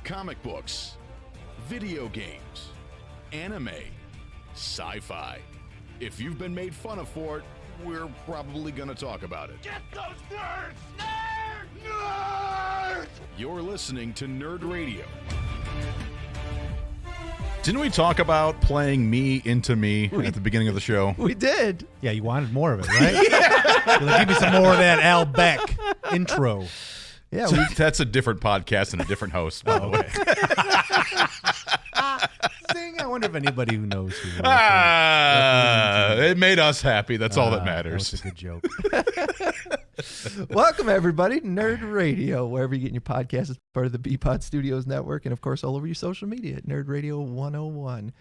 Comic books, video games, anime, sci-fi. If you've been made fun of for it, we're probably going to talk about it. Get those nerds! Nerds! You're listening to Nerd Radio. Didn't we talk about playing me into me at the beginning of the show? We did. Yeah, you wanted more of it, right? Well, give me some more of that Al Beck intro. Yeah, That's a different podcast and a different host, by the way. Sing. I wonder if anybody who knows who. It made us happy. That's all that matters. That was a good joke. welcome everybody to Nerd Radio, wherever you get your podcast. It's part of the BPod Studios network, and of course all over your social media at Nerd Radio 101.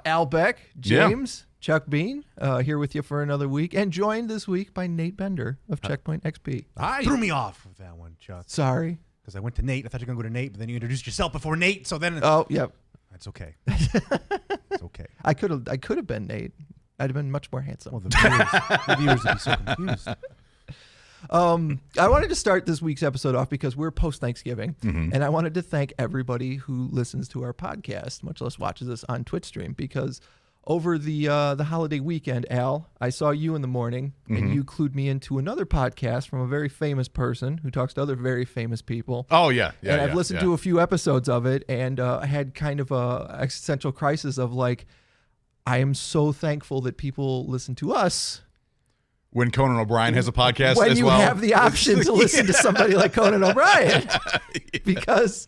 Al Beck, James, Chuck Bean, here with you for another week, and joined this week by Nate Bender of Checkpoint XP. Hi. Threw me off with that one, Chuck. Sorry. Because I went to Nate. I thought you were going to go to Nate, but then you introduced yourself before Nate, so then... Oh, yep. That's okay. It's okay. I could have been Nate. I'd have been much more handsome. Well, the viewers would be so confused. I wanted to start this week's episode off because we're post-Thanksgiving, and I wanted to thank everybody who listens to our podcast, much less watches us on Twitch stream, because over the holiday weekend, Al, I saw you in the morning, and you clued me into another podcast from a very famous person who talks to other very famous people. Oh, yeah. And I've listened to a few episodes of it, and I had kind of a existential crisis of like, I am so thankful that people listen to us. When Conan O'Brien has a podcast When as you well. have the option to listen to somebody like Conan O'Brien. Because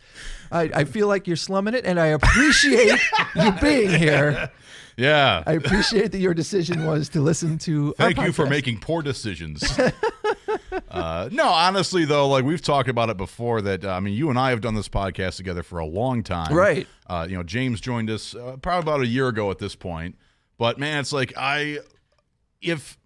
I feel like you're slumming it, and I appreciate you being here. Yeah. I appreciate that your decision was to listen to Thank our you for podcast. making poor decisions. No, honestly, though, like we've talked about it before that, you and I have done this podcast together for a long time. Right. James joined us probably about a year ago at this point. But, man, it's like if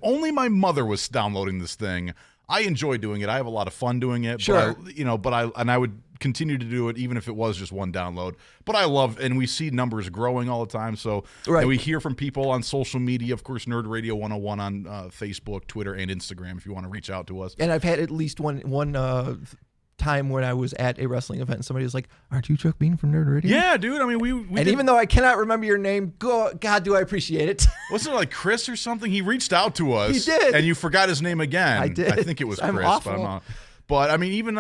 only my mother was downloading this thing, I enjoy doing it. I have a lot of fun doing it. Sure. But I would continue to do it even if it was just one download. But I love, and we see numbers growing all the time. So Right. and we hear from people on social media, of course, Nerd Radio 101 on Facebook, Twitter, and Instagram if you want to reach out to us. And I've had at least one time when I was at a wrestling event and somebody was like, "Aren't you Chuck Bean from Nerd Radio?" Yeah, dude. I mean, we And did, even though I cannot remember your name, God, do I appreciate it. wasn't it like Chris or something? He reached out to us. He did. And you forgot his name again. I did. I think it was I'm Chris. awful. But I'm not. But, I mean, even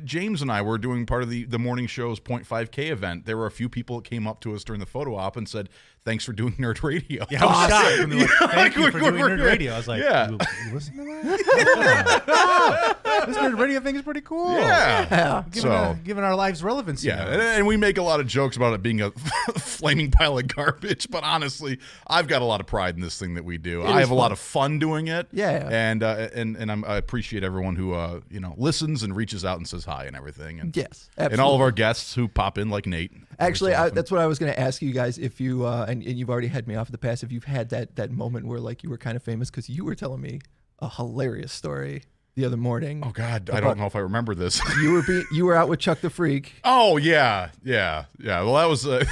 James and I were doing part of the morning show's 0.5K event. There were a few people that came up to us during the photo op and said, "Thanks for doing Nerd Radio." Yeah, I was shocked. When they were like, Thank you for doing we're- Nerd Radio. I was like, Yeah. you listen to that? Oh, this Nerd Radio thing is pretty cool. Yeah. Giving our lives relevancy. Yeah, now. and we make a lot of jokes about it being a flaming pile of garbage, but honestly, I've got a lot of pride in this thing that we do. I have a lot of fun doing it. Yeah. And I appreciate everyone who listens and reaches out and says hi and everything. And, Yes, and all of absolutely. our guests who pop in like Nate. Actually, every so often. that's what I was going to ask you guys. If you and you've already had me off in the past, if you've had that moment where like you were kind of famous because you were telling me a hilarious story the other morning. Oh God, I don't know if I remember this. You were out with Chuck the Freak. Oh yeah. Well, that was that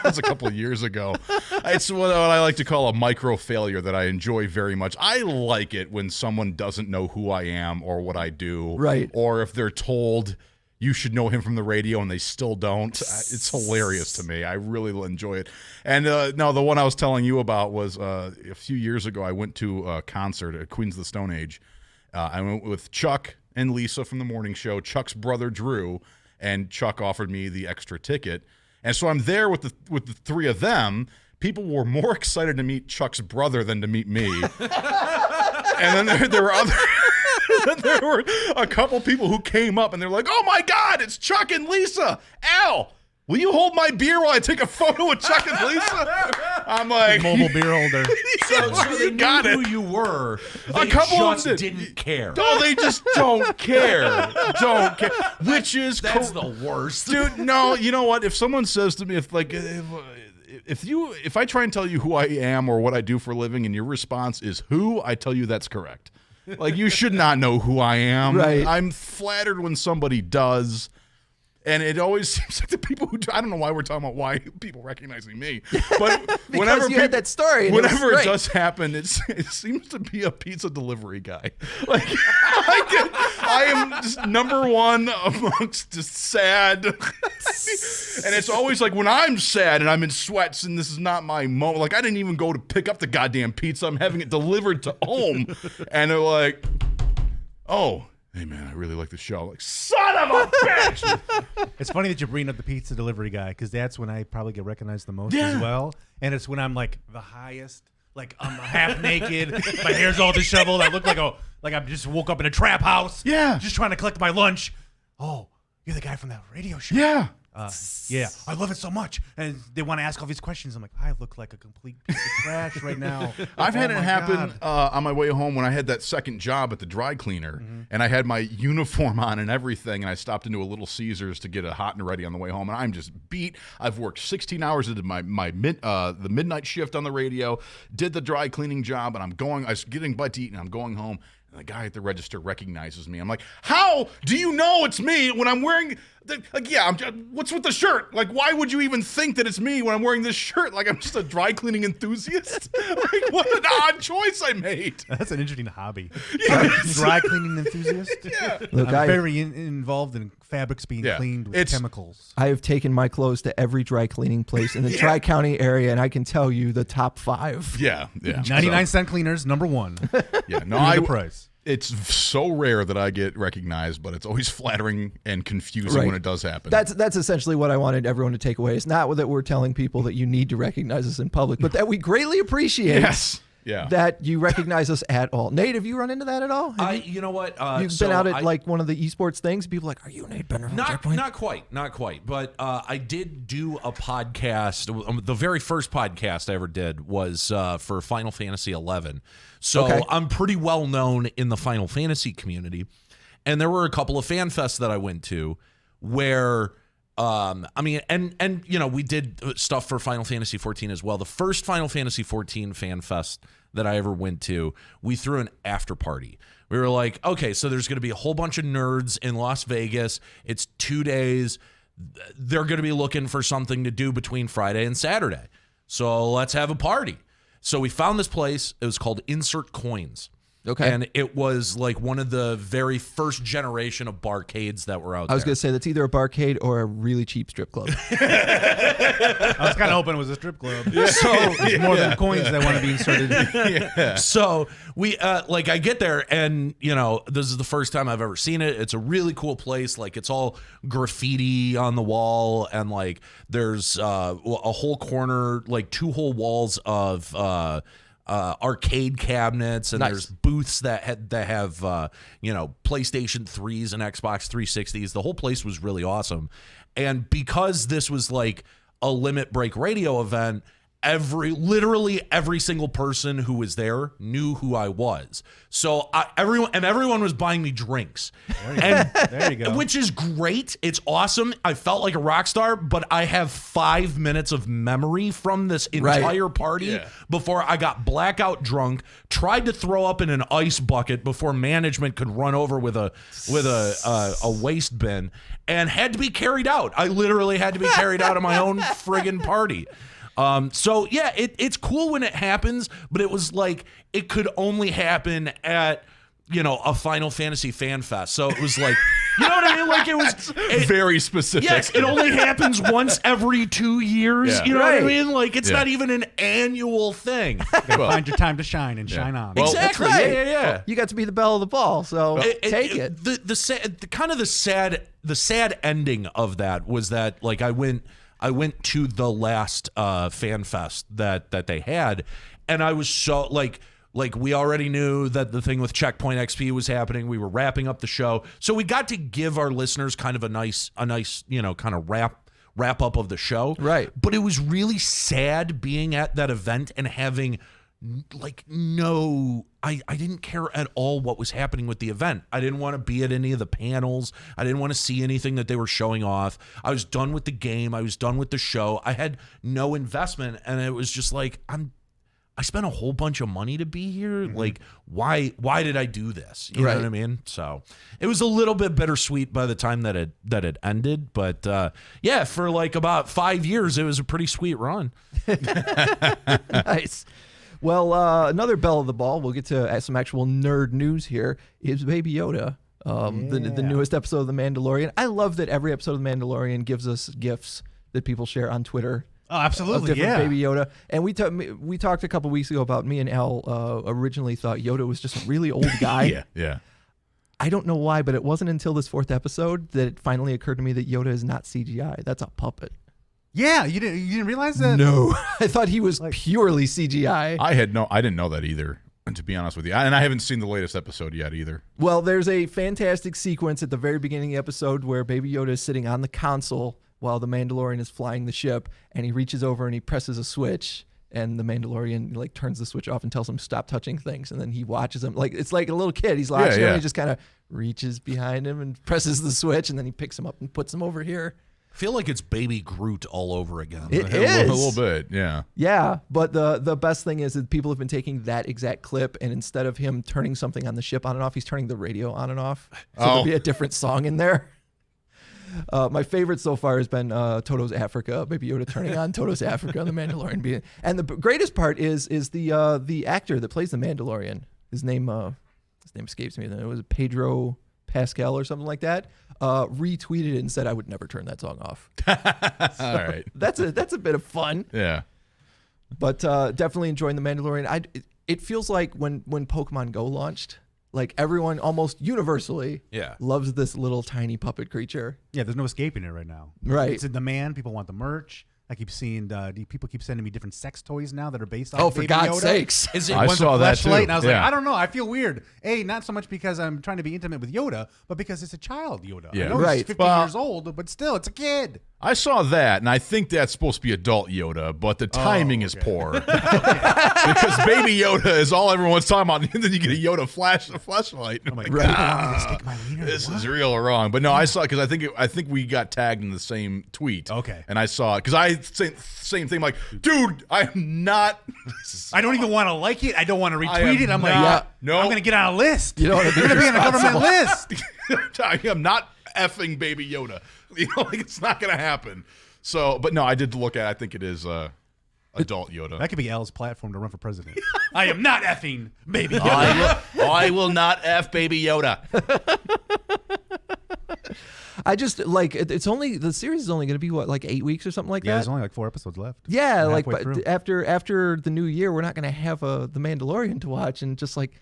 was a couple of years ago. It's what I like to call a micro failure that I enjoy very much. I like it when someone doesn't know who I am or what I do, Right. Or if they're told you should know him from the radio and they still don't. It's hilarious to me. I really enjoy it. And no, the one I was telling you about was a few years ago. I went to a concert at Queens of the Stone Age. I went with Chuck and Lisa from the morning show, Chuck's brother Drew, and Chuck offered me the extra ticket. And so I'm there with the three of them. People were more excited to meet Chuck's brother than to meet me. And then there were a couple people who came up and they're like, "Oh my God, it's Chuck and Lisa. Al, will you hold my beer while I take a photo with Chuck and Lisa?" I'm like, Mobile beer holder. So they got knew it. who you were. A They couple of just them didn't care. No, they just don't care. Which is That's the worst. dude. No, you know what? If someone says to me, if I try and tell you who I am or what I do for a living, and your response is who, I tell you that's correct. Like, you should not know who I am. Right. I'm flattered when somebody does. And it always seems like the people who I don't know why we're talking about why people recognizing me, but whenever you had that story. And whenever it it does happen, it seems to be a pizza delivery guy. Like I am just number one amongst just sad, and it's always like when I'm sad and I'm in sweats and this is not my moment. Like I didn't even go to pick up the goddamn pizza. I'm having it delivered to home, and they're like, "Oh, hey man, I really like the show." Like, son of a bitch! It's funny that you bring up the pizza delivery guy because that's when I probably get recognized the most as well. And it's when I'm like the highest, like I'm half naked, my hair's all disheveled. I look like I just woke up in a trap house. Yeah, just trying to collect my lunch. Oh, you're the guy from that radio show. Yeah. Yeah, I love it so much. And they want to ask all these questions. I'm like, I look like a complete piece of trash right now. I've had it happen on my way home when I had that second job at the dry cleaner, and I had my uniform on and everything, and I stopped into a Little Caesars to get a hot and ready on the way home, and I'm just beat. I've worked 16 hours into the midnight shift on the radio, did the dry cleaning job, and I was getting butt to eat, and I'm going home. And the guy at the register recognizes me. I'm like, how do you know it's me when I'm wearing what's with the shirt? Like, why would you even think that it's me when I'm wearing this shirt? Like, I'm just a dry cleaning enthusiast? Like, what an odd choice I made. That's an interesting hobby. Yes. Dry cleaning enthusiast? Yeah. Look, I'm very involved in fabrics being cleaned with chemicals. I have taken my clothes to every dry cleaning place in the Tri-County area, and I can tell you the top 5. Yeah. 99-cent cleaners, number 1. Yeah, no, the price. It's so rare that I get recognized, but it's always flattering and confusing when it does happen. That's essentially what I wanted everyone to take away. It's not that we're telling people that you need to recognize us in public, but that we greatly appreciate that you recognize us at all. Nate, have you run into that at all? You know what? You've been out at like one of the esports things. People are like, are you Nate Bender? Not quite. But I did do a podcast. The very first podcast I ever did was for Final Fantasy 11. So I'm pretty well known in the Final Fantasy community. And there were a couple of fan fests that I went to where, we did stuff for Final Fantasy 14 as well. The first Final Fantasy 14 fan fest that I ever went to, we threw an after party. We were like, okay, so there's going to be a whole bunch of nerds in Las Vegas. It's 2 days. They're going to be looking for something to do between Friday and Saturday. So let's have a party. So we found this place. It was called Insert Coins. Okay. And it was like one of the very first generation of barcades that were out there. I was going to say that's either a barcade or a really cheap strip club. I was kind of hoping it was a strip club. So it's more than coins that want to be inserted. So we I get there and this is the first time I've ever seen it. It's a really cool place. Like it's all graffiti on the wall and like there's a whole corner, like 2 whole walls of arcade cabinets and there's booths that have PlayStation 3s and Xbox 360s. The whole place was really awesome. And because this was like a limit break radio event, literally every single person who was there knew who I was. So everyone was buying me drinks. There you go. Which is great. It's awesome. I felt like a rock star, but I have 5 minutes of memory from this entire party before I got blackout drunk, tried to throw up in an ice bucket before management could run over with a waste bin and had to be carried out. I literally had to be carried out of my own friggin' party. It's cool when it happens, but it was like it could only happen at a Final Fantasy fan fest. So it was like, you know what I mean? Like it was very specific. Yes, it only happens once every 2 years. Yeah. You know what I mean? Like it's not even an annual thing. Find your time to shine and shine on. Well, exactly. Right. Yeah. Well, you got to be the belle of the ball, so take it. The sad ending of that was that like I went to the last fan fest that they had, and I was so like we already knew that the thing with Checkpoint XP was happening. We were wrapping up the show, so we got to give our listeners kind of a nice kind of wrap up of the show. Right. But it was really sad being at that event and having like I didn't care at all what was happening with the event. I didn't want to be at any of the panels. I didn't want to see anything that they were showing off. I was done with the game. I was done with the show. I had no investment, and it was just like I spent a whole bunch of money to be here. Like, why did I do this? You know what I mean? So it was a little bit bittersweet by the time that it ended. But yeah, for like about 5 years, it was a pretty sweet run. Nice. Well, another bell of the ball. We'll get to some actual nerd news here. Is Baby Yoda, the newest episode of The Mandalorian. I love that every episode of The Mandalorian gives us gifs that people share on Twitter. Oh, absolutely, of different Baby Yoda. And we talked a couple weeks ago about me and Al originally thought Yoda was just a really old guy. Yeah. I don't know why, but it wasn't until this 4th episode that it finally occurred to me that Yoda is not CGI. That's a puppet. Yeah, you didn't realize that? No. I thought he was purely CGI. I didn't know that either, to be honest with you. And I haven't seen the latest episode yet either. Well, there's a fantastic sequence at the very beginning of the episode where Baby Yoda is sitting on the console while the Mandalorian is flying the ship, and he reaches over and he presses a switch, and the Mandalorian like turns the switch off and tells him stop touching things, and then he watches him like it's like a little kid. He's watching him, and he just kind of reaches behind him and presses the switch, and then he picks him up and puts him over here. I feel like it's Baby Groot all over again. It is a little bit, yeah. Yeah, but the best thing is that people have been taking that exact clip, and instead of him turning something on the ship on and off, he's turning the radio on and off. So there'll be a different song in there. My favorite so far has been Toto's Africa, Baby Yoda turning on Toto's Africa on the Mandalorian. And the greatest part is the actor that plays the Mandalorian. His name escapes me. It was Pedro Pascal or something like that. Retweeted it and said I would never turn that song off. All right. That's a bit of fun. Yeah. But definitely enjoying the Mandalorian. It feels like when Pokemon Go launched, like everyone almost universally loves this little tiny puppet creature. Yeah, there's no escaping it right now. Right. It's in demand. People want the merch. I keep seeing people keep sending me different sex toys now that are based on for Baby God's Yoda. sakes. Is it I one's saw a that too. fleshlight? And I was like, Yeah. I don't know. I feel weird. Not so much because I'm trying to be intimate with Yoda, but because it's a child Yoda. Yeah. I know Right. he's 15 years old, but still, it's a kid. I saw that, and I think that's supposed to be adult Yoda, but the timing is poor. Because Baby Yoda is all everyone's talking about, and then you get a Yoda flashlight. I'm like, right. This is real or wrong. But no, I saw it because I think we got tagged in the same tweet. Okay. And I saw it because same thing. Like, dude, I'm not. I don't even want to like it. I don't want to retweet it. I'm like, no. I'm going to get on a list. You don't want to be You're going to be on a government list. I am not effing Baby Yoda. You know, like it's not going to happen. So, but no, I did look at it. I think it is adult Yoda. That could be Al's platform to run for president. I am not effing Baby Yoda. I will not F Baby Yoda. I just like it's only the series is only going to be like 8 weeks or something like Yeah, that. there's only like 4 episodes left. Yeah, We're like halfway but through. after the new year, we're not going to have the Mandalorian to watch, and just like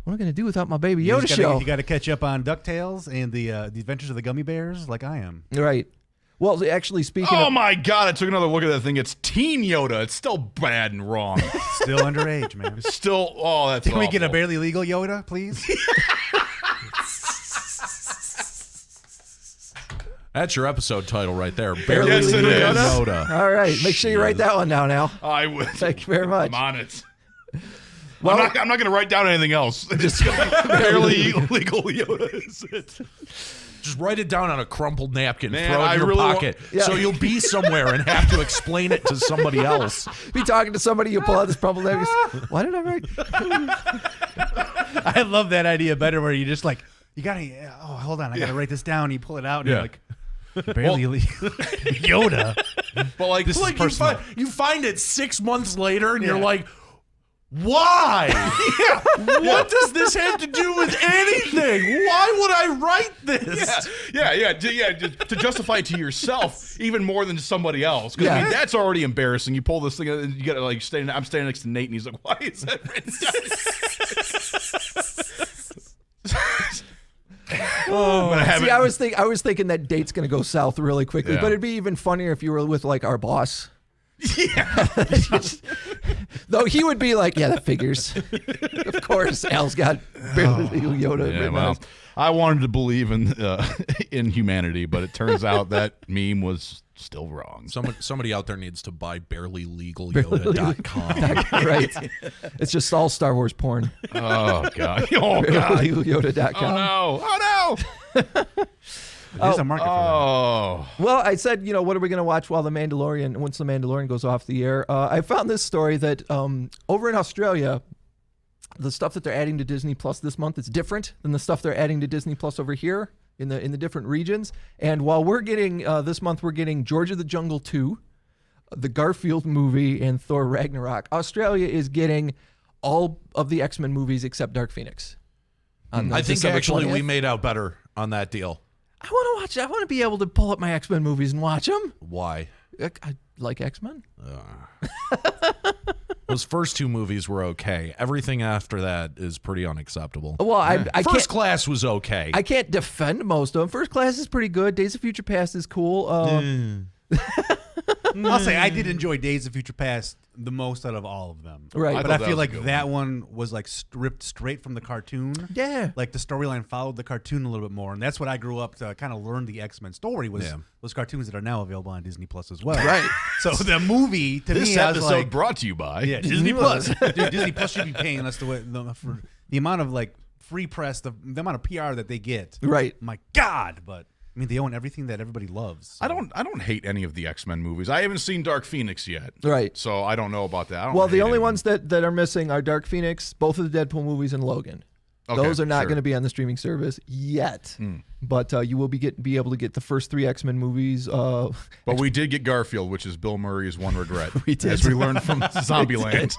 what am I going to do without my Baby Yoda show? You got to catch up on DuckTales and the Adventures of the Gummy Bears, like I am. Right. Well, actually, speaking Oh of my God! I took another look at that thing. It's Teen Yoda. It's still bad and wrong. Still underage, man. Still, that's. Can we get a awful. barely legal Yoda, please? That's your episode title right there. Barely Yes, it Legal is. Yoda. all right, make sure you write that one down, Al. I would. Thank you very much. I'm on it. Well, I'm not going to write down anything else. Just barely legal Yoda is it. Just write it down on a crumpled napkin, Man, throw it I in your really pocket, so you'll be somewhere and have to explain it to somebody else. be talking to somebody, you pull out this problem. Why did I write? I love that idea better where you just like, you got to, hold on, I got to write this down. You pull it out and you're like, barely legal Yoda. But like, This is Like personal. you find it 6 months later, and you're like, why? What does this have to do with anything? Why would I write this? to justify it to yourself even more than to somebody else. Because I mean, that's already embarrassing. You pull this thing, and you get like I'm standing next to Nate, and he's like, "Why is that written down?" But See, I was thinking that date's gonna go south really quickly, Yeah. but it'd be even funnier if you were with like our boss. Yeah. Though he would be like, yeah, that figures. Of course, Al's got barely legal Yoda. Yeah, written well, on his- I wanted to believe in humanity, but it turns out that meme was still wrong. Somebody out there needs to buy barelylegalyoda.com. right. It's just all Star Wars porn. Oh God! Oh God! BarelyLegalYoda.com. Oh no! Oh no! There's a market for Oh, Well, I said, what are we going to watch once the Mandalorian goes off the air? I found this story that over in Australia, the stuff that they're adding to Disney Plus this month is different than the stuff they're adding to Disney Plus over here in the different regions. And while we're getting this month, we're getting George of the Jungle 2, the Garfield movie, and Thor Ragnarok. Australia is getting all of the X-Men movies except Dark Phoenix. I think December actually 20th. we made out better on that deal. I want to watch. I want to be able to pull up my X-Men movies and watch them. Why? I like X-Men. Those first two movies were okay. Everything after that is pretty unacceptable. Well, I First can't. Class was okay. I can't defend most of them. First Class is pretty good. Days of Future Past is cool. I'll say I did enjoy Days of Future Past the most out of all of them. Right. But thought I that feel was a like good that one was like stripped straight from the cartoon. Yeah. Like the storyline followed the cartoon a little bit more, and that's what I grew up to kind of learn the X-Men story was those cartoons that are now available on Disney Plus as well. Right. So the movie to this me, I was episode like, brought to you by. yeah, Disney Plus. Dude, Disney Plus should be paying us for the amount of like free press, the amount of PR that they get. Right. My God, but. I mean, they own everything that everybody loves. So. I don't hate any of the X-Men movies. I haven't seen Dark Phoenix yet. Right. So I don't know about that. Well, the only ones that are missing are Dark Phoenix, both of the Deadpool movies, and Logan. Okay, Those are not sure. going to be on the streaming service yet. But you will be able to get the first 3 X-Men movies. But we did get Garfield, which is Bill Murray's one regret. We did. As we learned from Zombieland.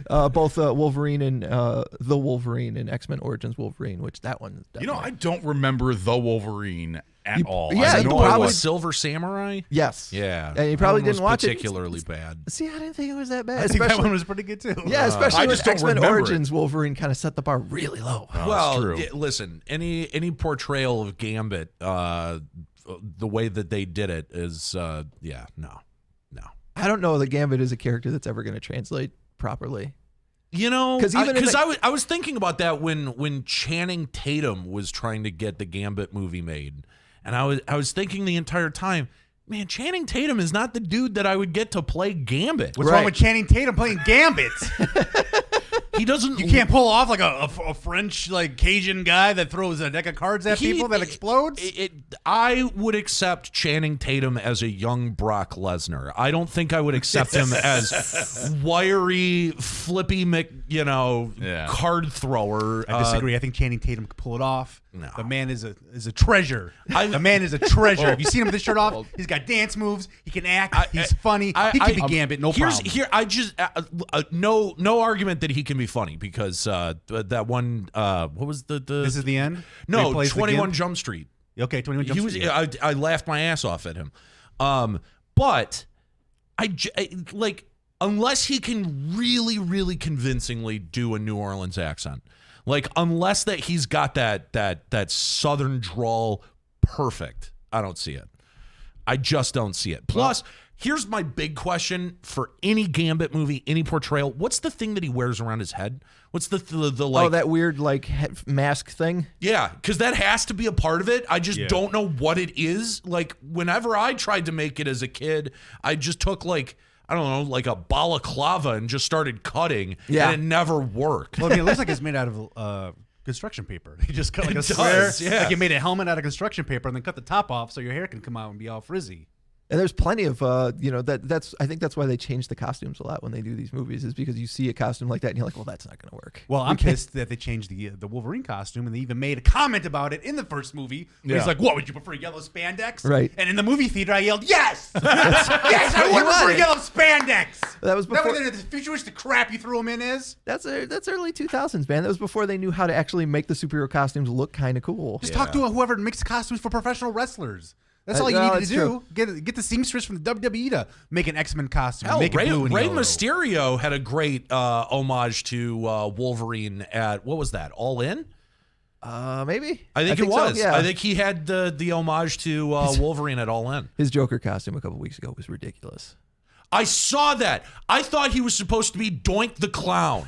Both Wolverine and the Wolverine and X-Men Origins Wolverine, which that one. I don't remember the Wolverine at all. yeah, I you know probably- it was Silver Samurai? Yes. Yeah. And you probably That one didn't was watch it. particularly bad. See, I didn't think it was that bad. I think that Especially, one was pretty good too. yeah, especially I when just don't X-Men remember Origins Wolverine kind of set the bar really low. Well, true. listen, any portrayal of Gambit, the way that they did it is, no. I don't know that Gambit is a character that's ever going to translate properly. You know, 'Cause even in I was thinking about that when Channing Tatum was trying to get the Gambit movie made, and I was thinking the entire time, man, Channing Tatum is not the dude that I would get to play Gambit. What's wrong with Channing Tatum playing Gambit? He doesn't. You can't pull off like a French like Cajun guy that throws a deck of cards at people that explodes. I would accept Channing Tatum as a young Brock Lesnar. I don't think I would accept him as wiry, flippy, card thrower. I disagree. I think Channing Tatum could pull it off. No. The man is a treasure. The man is a treasure. Have you seen him with his shirt off? He's got dance moves. He can act. He's funny. He can be Gambit. No problem. I just no argument that he can be funny because that one what was the This is the end. no Where he plays the 21 Gimp? Jump Street. Okay, 21 Jump He was Street. I laughed my ass off at him, but like unless he can really really convincingly do a New Orleans accent. Like, unless that he's got that southern drawl perfect, I don't see it. I just don't see it. Plus, here's my big question for any Gambit movie, any portrayal. What's the thing that he wears around his head? What's the like? Oh, that weird like mask thing. Yeah, because that has to be a part of it. I just don't know what it is. Like, whenever I tried to make it as a kid, I just took like, I don't know, like a balaclava and just started cutting, and it never worked. Well, I mean, it looks like it's made out of construction paper. He just cut like a It square, does, yeah. like you made a helmet out of construction paper and then cut the top off so your hair can come out and be all frizzy. And there's plenty of that's I think that's why they change the costumes a lot when they do these movies, is because you see a costume like that and you're like, well, that's not going to work. Well, I'm pissed that they changed the Wolverine costume, and they even made a comment about it in the first movie. Where He's like, "What would you prefer, yellow spandex?" Right. And in the movie theater, I yelled, "Yes, yes, I would prefer yellow spandex." That was before. That was the futuristic crap you threw him in is. That's early 2000s, man. That was before they knew how to actually make the superhero costumes look kind of cool. Just talk to whoever makes costumes for professional wrestlers. That's all you no, need to it's do. Get the seamstress from the WWE to make an X-Men costume. Hell, Make it blue and Rey yellow. Mysterio had a great homage to Wolverine at, what was that, All In? Maybe. I think it was. So, yeah. I think he had the homage to Wolverine at All In. His Joker costume a couple weeks ago was ridiculous. I saw that. I thought he was supposed to be Doink the Clown.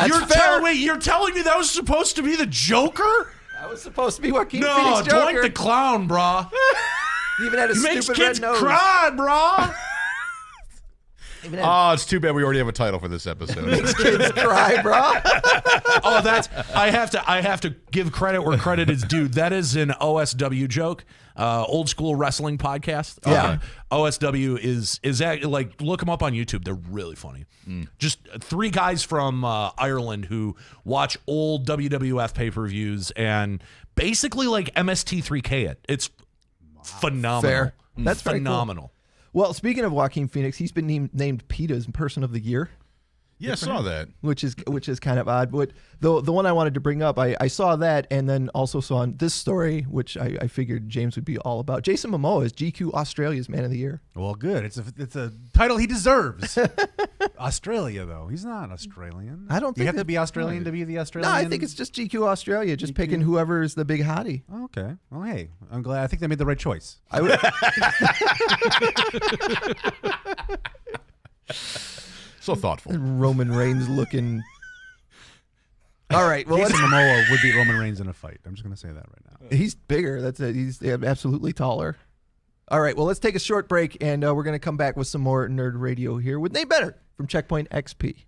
You're telling me that was supposed to be the Joker? That was supposed to be Joaquin No, Phoenix Joker. Doink the Clown, brah. He even had a He makes stupid kids red nose. cry, brah. Oh, it's too bad we already have a title for this episode. Kids cry, bro. Oh, I have to give credit where credit is due. That is an OSW joke, old school wrestling podcast. Yeah. OSW is like, look them up on YouTube. They're really funny. Just three guys from Ireland who watch old WWF pay-per-views and basically like MST3K it. It's phenomenal. Fair. That's very cool. phenomenal. Well, speaking of Joaquin Phoenix, he's been named PETA's Person of the Year. Yeah, I saw that. Which is kind of odd. But the one I wanted to bring up, I saw that and then also saw this story, which I figured James would be all about. Jason Momoa is GQ Australia's Man of the Year. Well, good. It's a title he deserves. Australia, though. He's not Australian. I don't think you have that- to be Australian to be the Australian. No, I think it's just GQ Australia, just picking whoever is the big hottie. Oh, okay. Well, hey, I'm glad. I think they made the right choice. I would. So thoughtful. Roman Reigns looking. All right. Well, Jason Momoa would beat Roman Reigns in a fight. I'm just going to say that right now. he's bigger. That's it. He's absolutely taller. All right. Well, let's take a short break, and we're going to come back with some more Nerd Radio here with Nate Better from Checkpoint XP.